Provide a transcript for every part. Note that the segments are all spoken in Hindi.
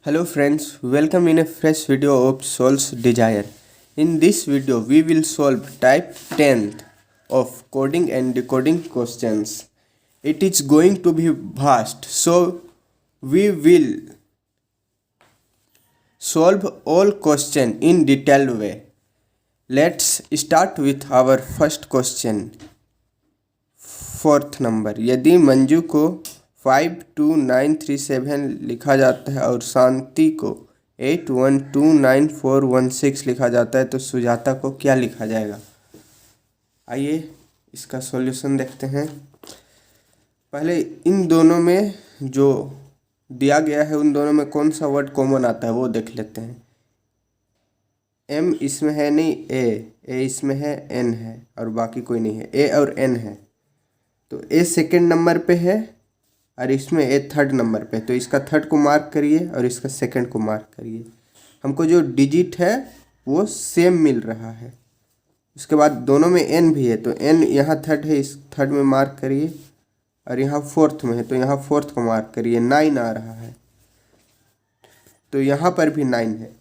Hello friends, welcome in a fresh video of Soul's Desire. In this video, we will solve type 10th of coding and decoding questions. It is going to be vast, so we will solve all questions in detailed way. Let's start with our first question. Fourth number, यदि मंजू को 529337 लिखा जाता है और शांति को 81294416 लिखा जाता है तो सुजाता को क्या लिखा जाएगा। आइए इसका सॉल्यूशन देखते हैं। पहले इन दोनों में जो दिया गया है उन दोनों में कौन सा वर्ड कॉमन आता है वो देख लेते हैं। एम इसमें है नहीं, ए इसमें है, एन है और बाकी कोई नहीं है। ए और एन है तो ए सेकेंड नंबर पे है और इसमें ए थर्ड नंबर पे, तो इसका थर्ड को मार्क करिए और इसका सेकंड को मार्क करिए। हमको जो डिजिट है वो सेम मिल रहा है। उसके बाद दोनों में एन भी है तो एन यहाँ थर्ड है, इस थर्ड में मार्क करिए और यहाँ फोर्थ में है तो यहाँ फोर्थ को मार्क करिए। 9 आ रहा है तो यहाँ पर भी 9 है।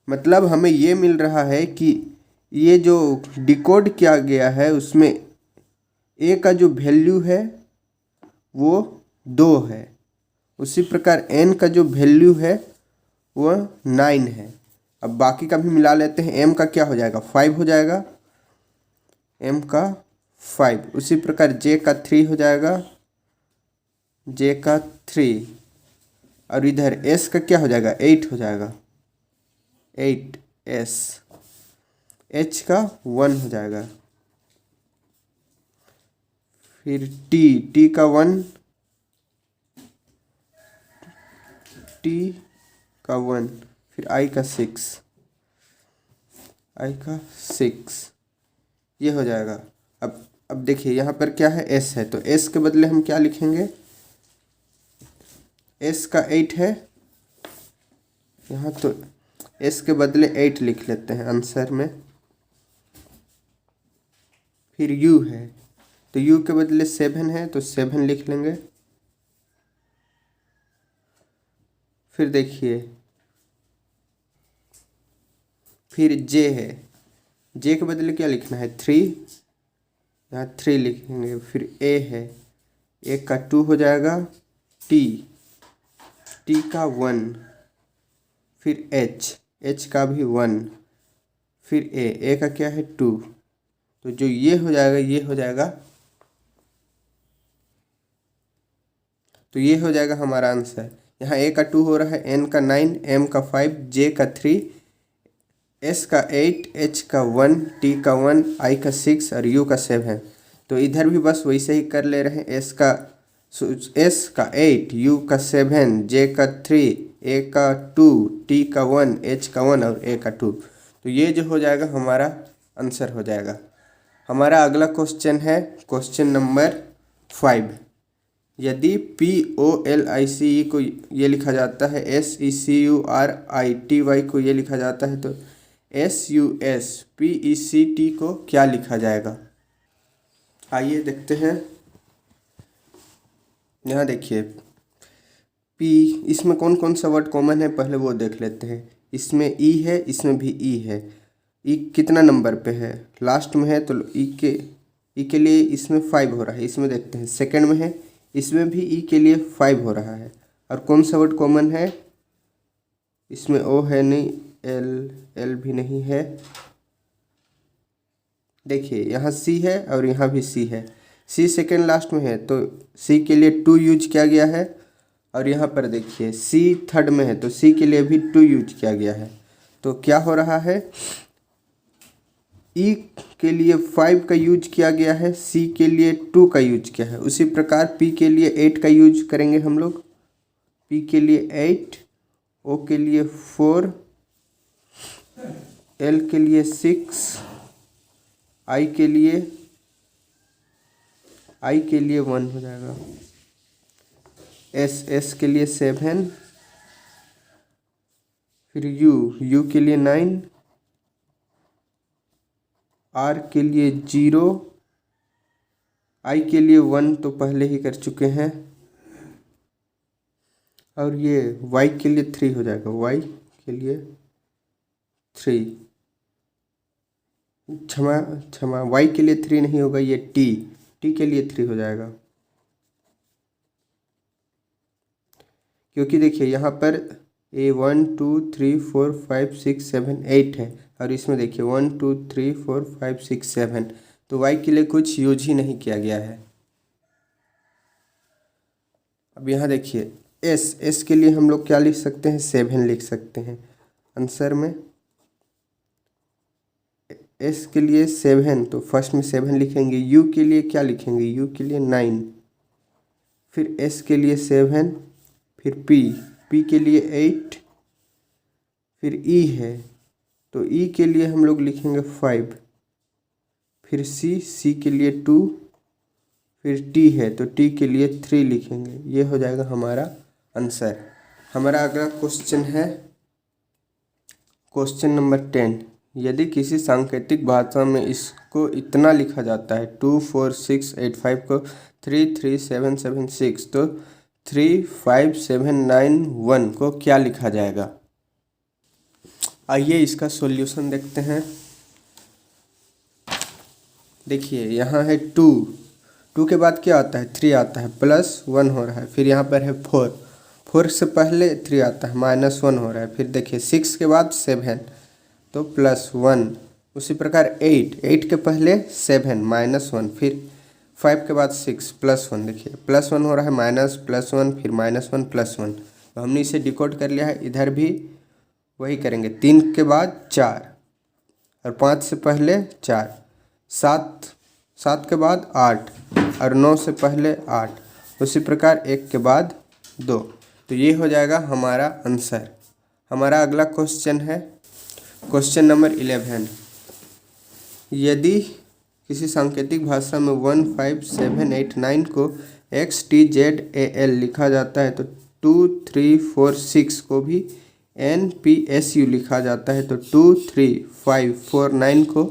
मतलब हमें ये मिल रहा है कि ये जो डिकोड किया गया है उसमें ए का जो वैल्यू है वो 2 है, उसी प्रकार एन का जो वैल्यू है वो 9 है। अब बाकी का भी मिला लेते हैं। एम का क्या हो जाएगा, 5 हो जाएगा, एम का 5। उसी प्रकार जे का 3 हो जाएगा, जे का 3। और इधर एस का क्या हो जाएगा, 8 हो जाएगा, 8 एस। एच का 1 हो जाएगा। फिर टी का 1, टी का 1, फिर आई का 6, आई का 6, ये हो जाएगा। अब देखिए यहाँ पर क्या है, एस है तो एस के बदले हम क्या लिखेंगे, एस का 8 है यहाँ तो एस के बदले 8 लिख लेते हैं आंसर में। फिर यू है तो यू के बदले 7 है तो 7 लिख लेंगे। फिर देखिए फिर जे है, जे के बदले क्या लिखना है, 3, यहाँ 3 लिखेंगे। फिर ए है, ए का 2 हो जाएगा, टी का 1, फिर एच का भी 1, फिर ए का क्या है 2, तो जो ये हो जाएगा ये हो जाएगा, तो ये हो जाएगा हमारा आंसर। यहाँ ए का 2 हो रहा है, एन का 9, एम का 5, जे का 3, एस का 8, एच का 1, टी का 1, आई का 6 और यू का 7। तो इधर भी बस वैसे ही कर ले रहे हैं। एस का 8, यू का 7, जे का 3, ए का 2, टी का 1, एच का 1 और ए का 2। तो ये जो हो जाएगा हमारा आंसर हो जाएगा। हमारा अगला क्वेश्चन है क्वेश्चन नंबर 5। यदि POLICE को ये लिखा जाता है, SECURITY को ये लिखा जाता है तो SUSPECT को क्या लिखा जाएगा। आइए देखते हैं। यहाँ देखिए P, इसमें कौन कौन सा वर्ड कॉमन है पहले वो देख लेते हैं। इसमें E है, इसमें भी E है। E कितना नंबर पे है, लास्ट में है तो E के लिए इसमें 5 हो रहा है। इसमें देखते हैं सेकंड में है, इसमें भी E के लिए 5 हो रहा है। और कौन सा वर्ड कॉमन है, इसमें O है नहीं, L भी नहीं है। देखिए यहाँ C है और यहाँ भी C है। C सेकेंड लास्ट में है तो C के लिए 2 यूज किया गया है। और यहाँ पर देखिए C थर्ड में है तो C के लिए भी 2 यूज किया गया है। तो क्या हो रहा है, E के लिए 5 का यूज किया गया है, C के लिए 2 का यूज किया है। उसी प्रकार P के लिए 8 का यूज करेंगे हम लोग। P के लिए 8, O के लिए 4, L के लिए 6, I के लिए 1 हो जाएगा। S के लिए 7, फिर U के लिए 9, R के लिए 0, I के लिए 1 तो पहले ही कर चुके हैं। और ये y के लिए 3 हो जाएगा, y के लिए 3, क्षमा क्षमा, y के लिए 3 नहीं होगा, ये t के लिए 3 हो जाएगा। क्योंकि देखिए यहाँ पर ए 1 2 3 4 5 6 7 8 है, और इसमें देखिए 1 2 3 4 5 6 7, तो y के लिए कुछ यूज ही नहीं किया गया है। अब यहाँ देखिए s के लिए हम लोग क्या लिख सकते हैं, 7 लिख सकते हैं आंसर में। s के लिए 7, तो फर्स्ट में 7 लिखेंगे। u के लिए क्या लिखेंगे, u के लिए 9, फिर s के लिए 7, फिर p के लिए 8, फिर e है तो e के लिए हम लोग लिखेंगे 5, फिर c के लिए 2, फिर t है तो t के लिए 3 लिखेंगे। ये हो जाएगा हमारा आंसर। हमारा अगला क्वेश्चन है क्वेश्चन नंबर 10। यदि किसी सांकेतिक भाषा में इसको इतना लिखा जाता है 2 4 6 8 5 को 3 3 7 7 6, तो 3 5 7 9 1 को क्या लिखा जाएगा। आइए इसका सॉल्यूशन देखते हैं। देखिए यहाँ है 2 के बाद क्या आता है, 3 आता है, +1 हो रहा है। फिर यहाँ पर है 4 से पहले 3 आता है, -1 हो रहा है। फिर देखिए 6 के बाद 7 तो +1। उसी प्रकार 8 के पहले 7 -1, फिर 5 के बाद 6 +1, देखिए +1 हो रहा है, माइनस +1 फिर -1 +1। तो हमने इसे डिकोड कर लिया है। इधर भी वही करेंगे, 3 के बाद 4 और 5 से पहले 4, 7 के बाद 8 और 9 से पहले 8, उसी प्रकार 1 के बाद 2। तो ये हो जाएगा हमारा आंसर। हमारा अगला क्वेश्चन है क्वेश्चन नंबर 11। यदि किसी सांकेतिक भाषा में 1 5 7 8 9 को XTZAL लिखा जाता है, तो 2 3 4 6 को भी NPSU लिखा जाता है, तो 2 3 5 4 9 को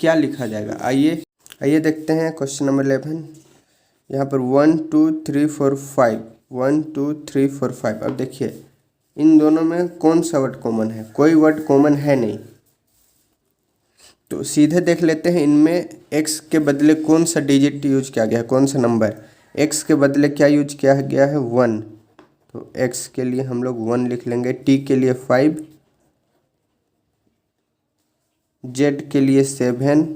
क्या लिखा जाएगा। आइए देखते हैं क्वेश्चन नंबर 11। यहाँ पर 1 2 3 4 5, 1 2 3 4 5। अब देखिए इन दोनों में कौन सा वर्ड कॉमन है, कोई वर्ड कॉमन है नहीं। तो सीधे देख लेते हैं इनमें x के बदले कौन सा डिजिट यूज किया गया है, कौन सा नंबर। x के बदले क्या यूज किया गया है, 1, तो x के लिए हम लोग 1 लिख लेंगे। t के लिए 5, z के लिए 7,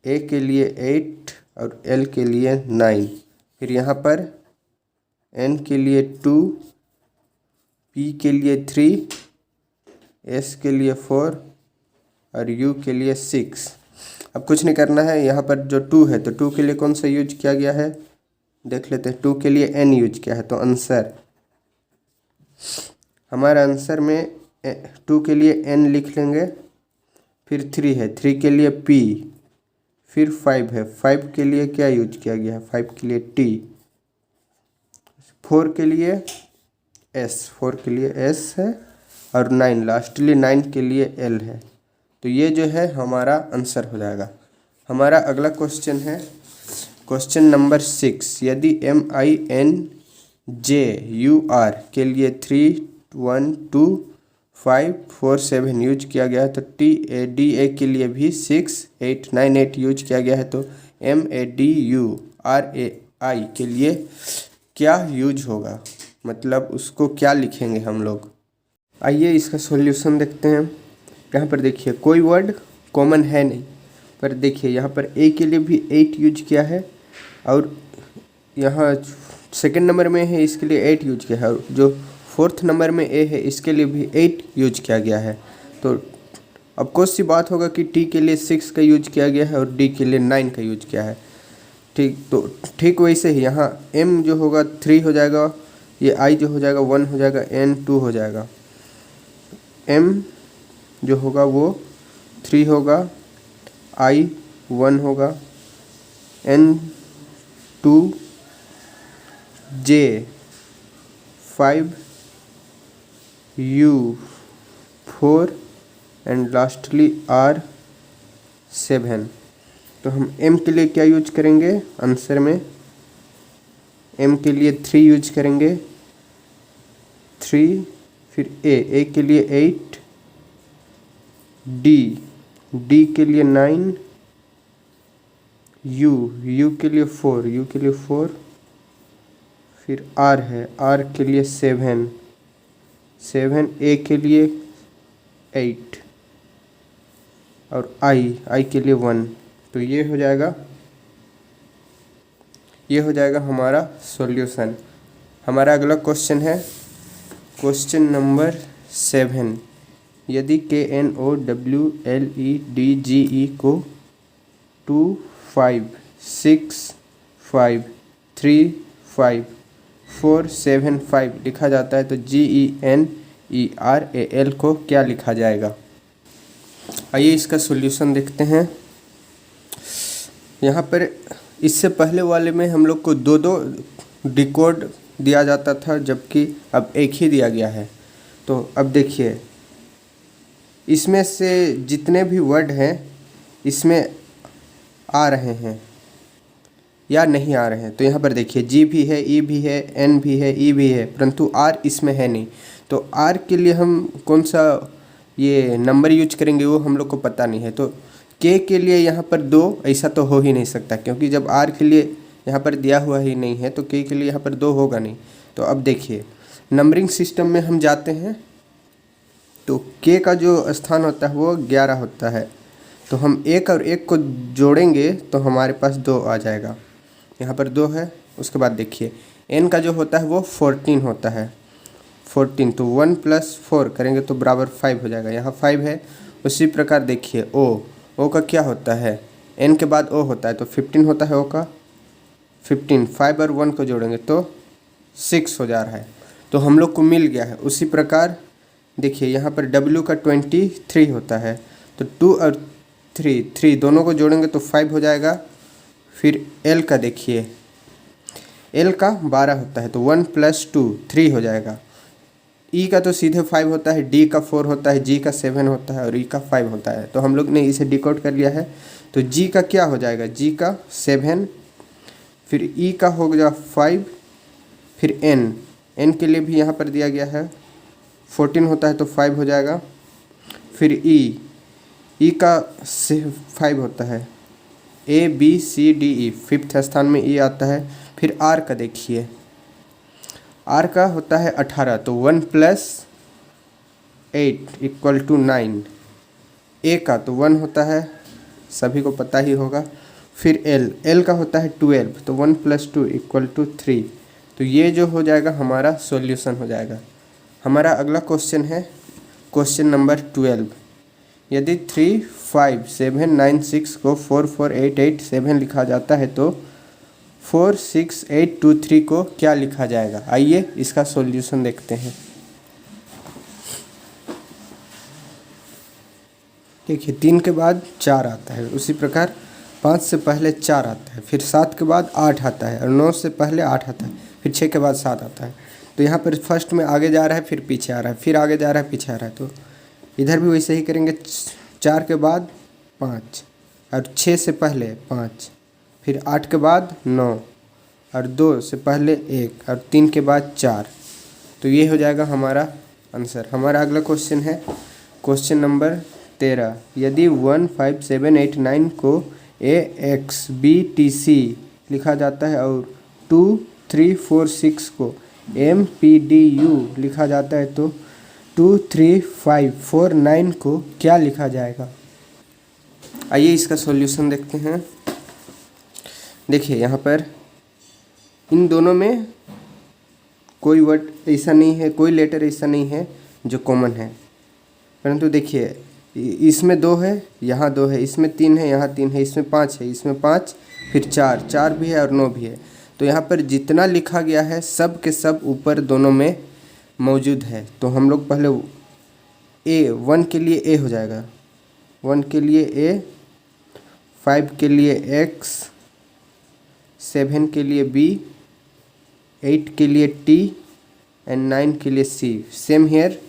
a के लिए 8 और l के लिए 9। फिर यहाँ पर n के लिए 2, p के लिए 3, s के लिए 4 और u के लिए 6। अब कुछ नहीं करना है। यहाँ पर जो 2 है तो 2 के लिए कौन सा यूज किया गया है, देख लेते हैं। 2 के लिए n यूज किया है, तो आंसर हमारा आंसर में 2 के लिए n लिख लेंगे। फिर 3 है, 3 के लिए p, फिर 5 है, 5 के लिए क्या यूज किया गया है, 5 के लिए t, 4 के लिए s, 4 के लिए s है, और 9 लास्टली 9 के लिए l है। तो ये जो है हमारा आंसर हो जाएगा। हमारा अगला क्वेश्चन है क्वेश्चन नंबर 6। यदि MINJUR के लिए 3 1 2 5 4 7 यूज किया गया है, तो TADA के लिए भी 6 8 9 8 यूज किया गया है, तो MADURAI के लिए क्या यूज होगा, मतलब उसको क्या लिखेंगे हम लोग। आइए इसका सॉल्यूशन देखते हैं। यहाँ पर देखिए कोई वर्ड कॉमन है नहीं, पर देखिए यहाँ पर ए के लिए भी 8 यूज किया है, और यहाँ सेकंड नंबर में है इसके लिए 8 यूज किया है, और जो फोर्थ नंबर में ए है इसके लिए भी 8 यूज किया गया है। तो अब कौन सी बात होगा कि टी के लिए 6 का यूज किया गया है और डी के लिए 9 का यूज किया है। ठीक, तो ठीक वैसे ही यहाँ एम जो होगा 3 हो जाएगा, ये आई जो हो जाएगा 1 हो जाएगा, एन 2 हो जाएगा, एम जो होगा वो 3 होगा, आई 1 होगा, N 2, J 5, U 4 and lastly R 7। तो हम एम के लिए क्या यूज करेंगे आंसर में, एम के लिए 3 यूज करेंगे, 3, फिर ए के लिए 8, डी के लिए 9, यू के लिए 4, फिर आर है, आर के लिए 7, ए के लिए 8 और आई के लिए 1। तो ये हो जाएगा हमारा सॉल्यूशन। हमारा अगला क्वेश्चन है क्वेश्चन नंबर 7। यदि KNOWLEDGE को 2, 5, 6, 5, 3, 5, 4, 7, 5 लिखा जाता है तो GENERAL को क्या लिखा जाएगा? आइए इसका सॉल्यूशन देखते हैं। यहाँ पर इससे पहले वाले में हम लोग को दो डिकोड दिया जाता था, जबकि अब एक ही दिया गया है। तो अब देखिए, इसमें से जितने भी वर्ड हैं इसमें आ रहे हैं या नहीं आ रहे हैं। तो यहाँ पर देखिए, जी भी है, ई भी है, एन भी है, ई भी है, परंतु आर इसमें है नहीं। तो आर के लिए हम कौन सा ये नंबर यूज करेंगे वो हम लोग को पता नहीं है। तो के लिए यहाँ पर 2 ऐसा तो हो ही नहीं सकता, क्योंकि जब आर के लिए यहाँ पर दिया हुआ ही नहीं है तो के लिए यहाँ पर 2 होगा नहीं। तो अब देखिए, नंबरिंग सिस्टम में हम जाते हैं तो के का जो स्थान होता है वो 11 होता है। तो हम 1 और 1 को जोड़ेंगे तो हमारे पास 2 आ जाएगा। यहाँ पर 2 है। उसके बाद देखिए, एन का जो होता है वो 14 होता है। 14 तो 1 + 4 करेंगे तो बराबर 5 हो जाएगा। यहाँ 5 है। उसी प्रकार देखिए, ओ का क्या होता है? एन के बाद ओ होता है तो 15 होता है। ओ का 15, 5 और 1 को जोड़ेंगे तो 6 हो जा रहा है। तो हम लोग को मिल गया है। उसी प्रकार देखिए, यहाँ पर W का 23 होता है तो 2 और 3 दोनों को जोड़ेंगे तो 5 हो जाएगा। फिर L का देखिए, L का 12 होता है तो 1 + 2 3 हो जाएगा। E का तो सीधे 5 होता है, D का 4 होता है, G का 7 होता है और E का 5 होता है। तो हम लोग ने इसे डिकोड कर लिया है। तो G का क्या हो जाएगा? G का 7, फिर E का हो गया 5, फिर N के लिए भी यहाँ पर दिया गया है 14 होता है तो 5 हो जाएगा। फिर E का 5 होता है, ABCDE 5th स्थान में E आता है। फिर R का देखिए, R का होता है 18 तो 1 + 8 = 9। A का तो 1 होता है, सभी को पता ही होगा। फिर L का होता है 12 तो 1 + 2 = 3। तो ये जो हो जाएगा हमारा सॉल्यूशन हो जाएगा। हमारा अगला क्वेश्चन है क्वेश्चन नंबर 12। यदि 3, 5, 7, 9, 6 को 4, 4, 8, 8, 7 लिखा जाता है तो 4, 6, 8, 2, 3 को क्या लिखा जाएगा? आइए इसका सॉल्यूशन देखते हैं। देखिए, 3 के बाद 4 आता है। उसी प्रकार 5 से पहले 4 आता है, फिर 7 के बाद 8 आता है और 9 से पहले 8 आता है, फिर 6 के बाद 7 आता है। तो यहाँ पर फर्स्ट में आगे जा रहा है, फिर पीछे आ रहा है, फिर आगे जा रहा है, पीछे आ रहा है। तो इधर भी वैसे ही करेंगे। 4 के बाद 5 और 6 से पहले 5, फिर 8 के बाद 9 और 2 से पहले 1 और 3 के बाद 4। तो ये हो जाएगा हमारा आंसर। हमारा अगला क्वेश्चन है क्वेश्चन नंबर 13। यदि 1, 5, 7, 8, 9 को AXBTC लिखा जाता है और 2, 3, 4, 6 को MPDU लिखा जाता है तो 2, 3, 5, 4, 9 को क्या लिखा जाएगा? आइए इसका सॉल्यूशन देखते हैं। देखिए, यहाँ पर इन दोनों में कोई वर्ड ऐसा नहीं है, कोई लेटर ऐसा नहीं है जो कॉमन है। परंतु देखिए, इसमें 2 है, यहाँ 2 है, इसमें 3 है, यहाँ 3 है, इसमें 5 है, इसमें 5, फिर 4 भी है और 9 भी है। तो यहाँ पर जितना लिखा गया है सब के सब ऊपर दोनों में मौजूद है। तो हम लोग पहले 1 के लिए A हो जाएगा, 1 के लिए A, 5 के लिए X, 7 के लिए B, 8 के लिए T एंड 9 के लिए C। सेम हेयर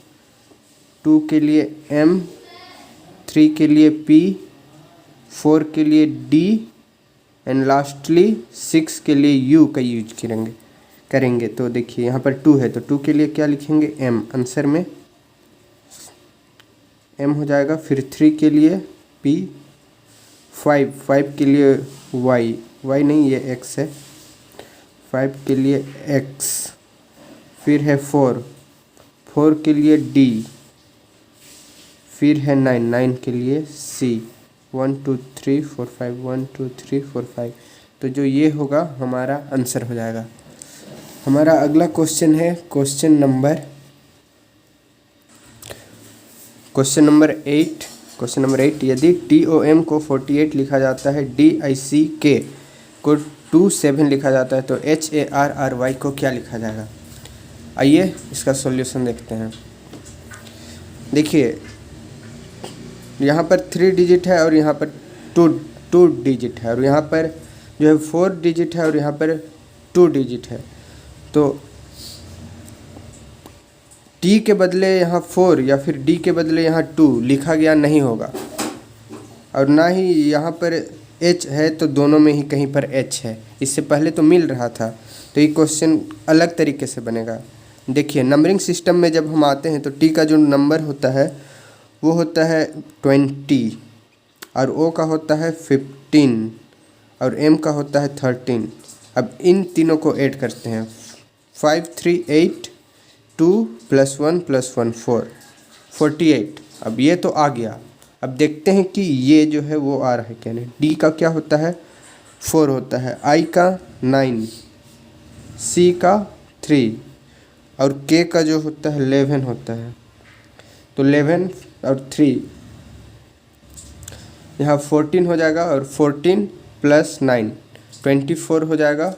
2 के लिए M, 3 के लिए P, 4 के लिए D एंड लास्टली 6 के लिए U का यूज करेंगे तो देखिए यहाँ पर 2 है तो 2 के लिए क्या लिखेंगे m, आंसर में m हो जाएगा। फिर 3 के लिए p, 5 के लिए y नहीं ये x है, 5 के लिए x, फिर है 4 के लिए d, फिर है 9 के लिए c, 1 2 3 4 5 1 2 3 4 5। तो जो ये होगा हमारा आंसर हो जाएगा। हमारा अगला क्वेश्चन है क्वेश्चन नंबर 8। क्वेश्चन नंबर 8, यदि TOM को 48 लिखा जाता है, DICK को 27 लिखा जाता है तो HARRY को क्या लिखा जाएगा? आइए इसका सॉल्यूशन देखते हैं। देखिए यहाँ पर 3 डिजिट है और यहाँ पर 2 डिजिट है, और यहाँ पर जो है 4 डिजिट है और यहाँ पर 2 डिजिट है। तो T के बदले यहाँ 4 या फिर D के बदले यहाँ 2 लिखा गया नहीं होगा, और ना ही यहाँ पर H है तो दोनों में ही कहीं पर H है। इससे पहले तो मिल रहा था, तो ये क्वेश्चन अलग तरीके से बनेगा। देखिए नंबरिंग सिस्टम में जब हम आते हैं तो T का जो नंबर होता है वो होता है 20, और O का होता है 15, और M का होता है 13। अब इन तीनों को ऐड करते हैं, 5 3 8, 2 + 1 + 1 4, 48। अब ये तो आ गया। अब देखते हैं कि ये जो है वो आ रहा है क्या नहीं। D का क्या होता है 4 होता है, I का 9, C का 3, और K का जो होता है 11 होता है। तो 11 और 3 यहाँ 14 हो जाएगा, और 14 + 9 24 हो जाएगा।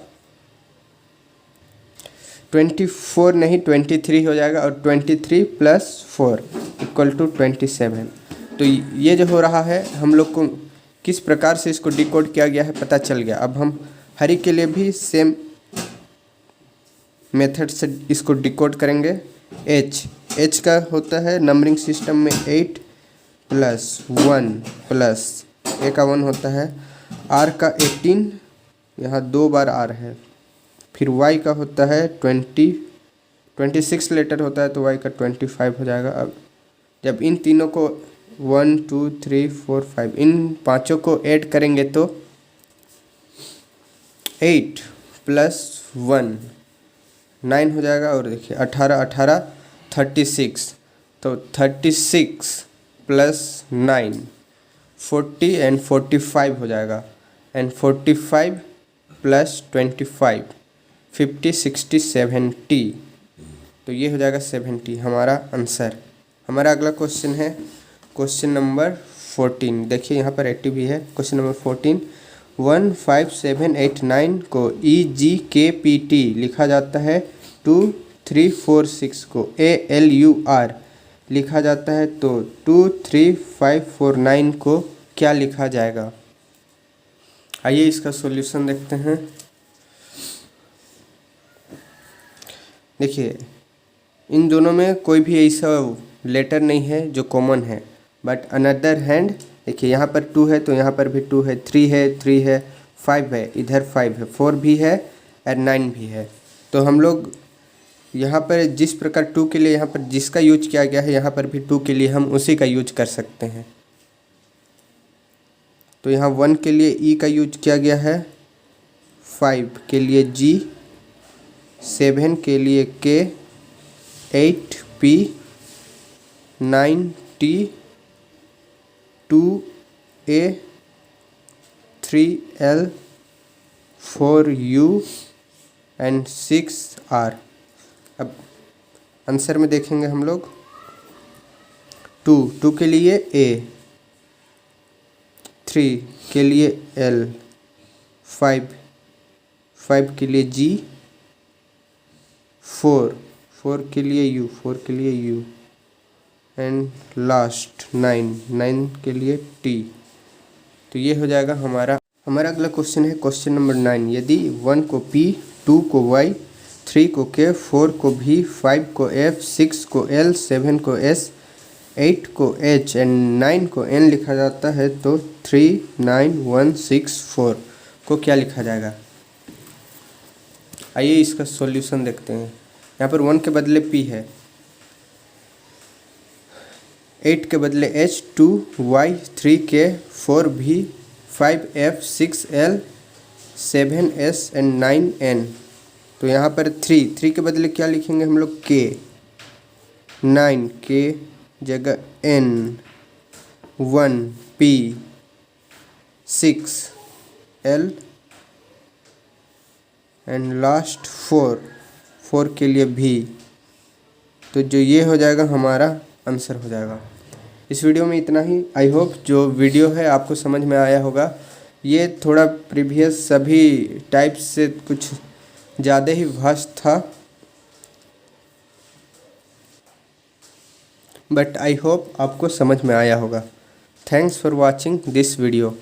24 नहीं 23 हो जाएगा, और 23 + 4 = 27। तो ये जो हो रहा है हम लोग को किस प्रकार से इसको डिकोड किया गया है पता चल गया। अब हम हरी के लिए भी सेम मेथड से इसको डिकोड करेंगे। H का होता है नंबरिंग सिस्टम में 8 + 1 + A का 1 होता है, R का 18, यहाँ 2 बार R है। फिर Y का होता है 26 लेटर होता है तो Y का 25 हो जाएगा। अब जब इन तीनों को 1 2 3 4 5 इन पांचों को ऐड करेंगे तो 8 + 1 9 हो जाएगा, और देखिए 18 36, तो 36 + 9 40 एंड 45 हो जाएगा, एंड 45 + 25 50 60 70, तो ये हो जाएगा 70 हमारा आंसर। हमारा अगला क्वेश्चन है क्वेश्चन नंबर 14। देखिए यहाँ पर 80 भी है। क्वेश्चन नंबर 14, 1 5 7 8 9 को EGKPT लिखा जाता है, 2 3 4 6 को ALUR लिखा जाता है, तो 2 3 5 4 9 को क्या लिखा जाएगा? आइए इसका सॉल्यूशन देखते हैं। देखिए इन दोनों में कोई भी ऐसा लेटर नहीं है जो कॉमन है, बट अनदर हैंड देखिए यहाँ पर 2 है तो यहाँ पर भी 2 है, 3 है, 5 है, इधर 5 है, 4 भी है और 9 भी है। तो हम लोग यहाँ पर जिस प्रकार 2 के लिए यहाँ पर जिसका यूज किया गया है, यहाँ पर भी 2 के लिए हम उसी का यूज कर सकते हैं। तो यहाँ 1 के लिए E का यूज किया गया है, 5 के लिए G, 7 के लिए K, 8 P, 9 T, 2 A, 3 L, 4 U and 6 R। अब आंसर में देखेंगे हम लोग 2 के लिए A, 3 के लिए L, 5 के लिए G, 4 के लिए U एंड लास्ट 9 के लिए T। तो ये हो जाएगा हमारा अगला क्वेश्चन है क्वेश्चन नंबर 9। यदि 1 को P, 2 को Y, 3 को K, 4 को V, 5 को F, 6 को L, 7 को S, 8 को H एंड 9 को N लिखा जाता है, तो 3 9 1 6 4 को क्या लिखा जाएगा? आइए इसका सॉल्यूशन देखते हैं। यहाँ पर 1 के बदले p है, 8 के बदले h, 2y, 3k, 4v, 5f, 6l, 7s and 9n। तो यहाँ पर 3 के बदले क्या लिखेंगे हम लोग, k, 9 के जगह n, 1 p, 6 l and last 4 के लिए भी। तो जो ये हो जाएगा हमारा आंसर हो जाएगा। इस वीडियो में इतना ही। आई होप जो वीडियो है आपको समझ में आया होगा। ये थोड़ा प्रीवियस सभी टाइप्स से कुछ ज़्यादा ही वास्ट था, बट आई होप आपको समझ में आया होगा। Thanks for watching this video.